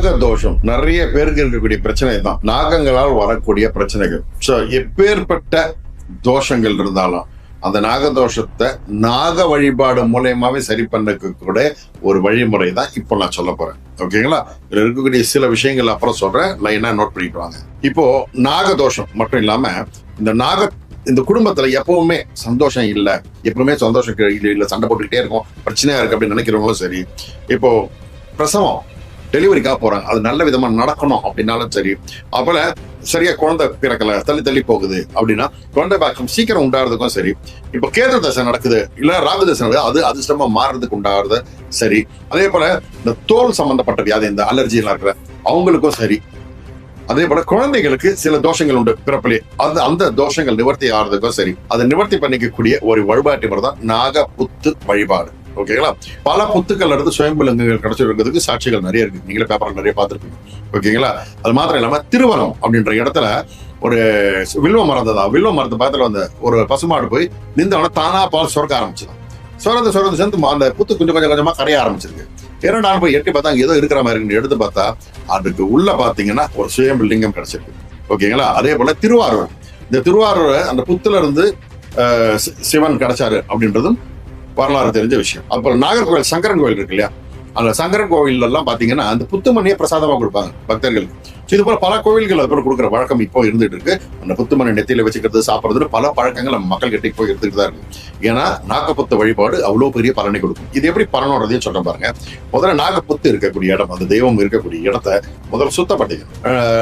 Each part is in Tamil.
நாக தோஷம் நிறைய பேருக்கு இருக்கக்கூடிய பிரச்சனை தான், நாகங்களால் வரக்கூடிய பிரச்சனைகள். சோ எப்பேற்பட்ட தோஷங்கள் இருந்தாலும் அந்த நாகதோஷத்தை நாக வழிபாடு மூலயமாவே சரி பண்ணக்கு கூட ஒரு வழிமுறை தான் இப்போ நான் சொல்ல போறேன். ஓகேங்களா? இதுல இருக்கக்கூடிய சில விஷயங்கள் அப்புறம் சொல்றேன், லைனா நோட் பண்ணிட்டு வாங்க. இப்போ நாகதோஷம் மட்டும் இல்லாம இந்த குடும்பத்துல எப்பவுமே சந்தோஷம் இல்ல, எப்பவுமே சந்தோஷம் இல்ல, சண்டை போட்டுக்கிட்டே இருக்கும், பிரச்சனையா இருக்கு அப்படின்னு நினைக்கிறவங்களும் சரி, இப்போ பிரசவம் டெலிவரிக்காக போறாங்க, அது நல்ல விதமா நடக்கணும் அப்படின்னாலும் சரி, அப்பல சரியா குழந்தை பிறக்கல, தள்ளி போகுது அப்படின்னா குழந்தை பாக்கியம் சீக்கிரம் உண்டாடுறதுக்கும் சரி, இப்ப கேது தசை நடக்குது இல்ல ராகு தசை நடக்குது, அது அதிர்ஷ்டமா மாறுறதுக்கு உண்டாடுறது சரி, அதே போல இந்த தோல் சம்பந்தப்பட்ட வியாதி, இந்த அலர்ஜி எல்லாம் இருக்கிற அவங்களுக்கும் சரி, அதே போல குழந்தைகளுக்கு சில தோஷங்கள் உண்டு பிறப்பிலே, அந்த தோஷங்கள் நிவர்த்தி ஆகிறதுக்கும் சரி, அதை நிவர்த்தி பண்ணிக்கக்கூடிய ஒரு வழிபாட்டு முறை தான் நாக புத்து வழிபாடு. ஓகேங்களா? பல புத்துக்கள் இருந்து சுயம்புலிங்கங்கள் கிடைச்சிருக்கிறதுக்கு சாட்சிகள் நிறைய இருக்கு, நீங்களே பேப்பர்ல நிறைய பார்த்துருப்பீங்க. ஓகேங்களா? அது மாத்திரம் இல்லாம திருவரம் அப்படின்ற இடத்துல ஒரு வில்வ மரத்தை பக்கத்துல வந்து ஒரு பசுமாடு போய் நின்றவன தானா பால் சுரக்க ஆரம்பிச்சுதான், சுரந்து சேர்ந்து அந்த புத்து கொஞ்சம் கொஞ்சமா கரைய ஆரம்பிச்சிருக்கு. 2 நாள் போய் எட்டி பார்த்தா ஏதோ இருக்கிற மாதிரி இருக்குன்னு எடுத்து பார்த்தா அதுக்கு உள்ள பாத்தீங்கன்னா ஒரு சுயம்பு லிங்கம் கிடைச்சிருக்கு. ஓகேங்களா? அதே போல திருவாரூர், இந்த திருவாரூர் அந்த புத்துல இருந்து சிவன் கிடைச்சாரு அப்படின்றதும் வரலாறு தெரிஞ்ச விஷயம். அப்புறம் நாகர்கோவில் சங்கரன் கோவில் இருக்கு இல்லையா, அந்த சங்கரன் கோவில் எல்லாம் பாத்தீங்கன்னா அந்த புத்துமணியை பிரசாதமா கொடுப்பாங்க பக்தர்களுக்கு. இது போல பல கோவில்கள் அது போல கொடுக்குற வழக்கம் இப்போ இருந்துட்டு இருக்கு. அந்த புத்துமணி நெத்தியில வச்சுக்கிறது, சாப்பிடுறது, பல பழக்கங்கள் நம்ம மக்கள் கிட்ட இப்போ இருந்துட்டு தான் இருக்கு. ஏன்னா நாகப்புத்து வழிபாடு அவ்வளவு பெரிய பலனை கொடுக்கும். இது எப்படி பலனோடதையும் சொல்ற பாருங்க. முதல்ல நாகப்புத்து இருக்கக்கூடிய இடம், அந்த தெய்வம் இருக்கக்கூடிய இடத்த முதல்ல சுத்தப்பட்டீங்க.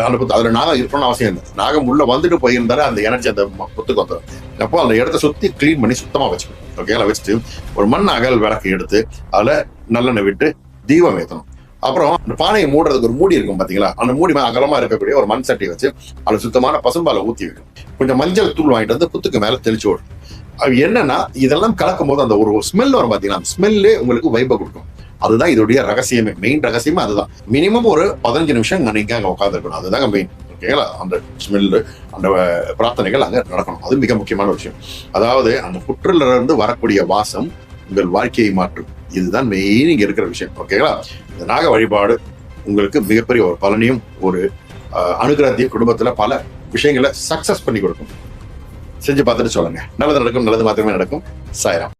அந்த புத்து அதுல நாகம் இருக்கணும்னு அவசியம் இல்லை, நாகம் உள்ள வந்துட்டு போயிருந்தாலே அந்த எனர்ஜி அந்த புத்துக்கு வந்துடும். அப்போ அந்த இடத்த சுத்தி கிளீன் பண்ணி சுத்தமா வச்சுக்கணும். ஓகேங்களா? வச்சுட்டு ஒரு மண் அகல் விளக்கு எடுத்து அதுல நல்லெண்ணெய் விட்டு தீபம் ஏற்றணும். அப்புறம் அந்த பானையை மூடுறதுக்கு ஒரு மூடி இருக்கும் பாத்தீங்களா, அந்த மூடி அகலமா இருக்கக்கூடிய ஒரு மண் சட்டி வச்சு அதுல சுத்தமான பசும்பாலை ஊத்தி வைக்கணும். கொஞ்சம் மஞ்சள் தூள் வாங்கிட்டு வந்து புத்துக்கு மேல தெளிச்சு விடும். அது என்னன்னா இதெல்லாம் கலக்கும் போது அந்த ஒரு ஸ்மெல் வரும் பாத்தீங்கன்னா, அந்த ஸ்மெல்லே உங்களுக்கு வைப்பை கொடுக்கும். அதுதான் இதோடைய ரகசியமே, மெயின் ரகசியமே அதுதான். மினிமம் ஒரு 15 நிமிஷம் நீங்க அங்க உட்கார்ந்து இருக்கணும், அதுதாங்க மெயின். ஓகேங்களா? அந்த ஸ்மெல்லு, அந்த பிரார்த்தனைகள் அங்க நடக்கணும், அது மிக முக்கியமான விஷயம். அதாவது அந்த புற்றுல இருந்து வரக்கூடிய வாசம் உங்கள் வாழ்க்கையை மாற்றும், இதுதான் மெயின் இங்க இருக்கிற விஷயம். ஓகேங்களா? இந்த நாக வழிபாடு உங்களுக்கு மிகப்பெரிய ஒரு பலனையும் ஒரு அனுகிரகத்தையும் குடும்பத்துல பல விஷயங்களை சக்சஸ் பண்ணி கொடுக்கும். செஞ்சு பார்த்துட்டு சொல்லுங்க. நல்லது நடக்கும், நல்லது மாத்திரமே நடக்கும். சாய்ராம்.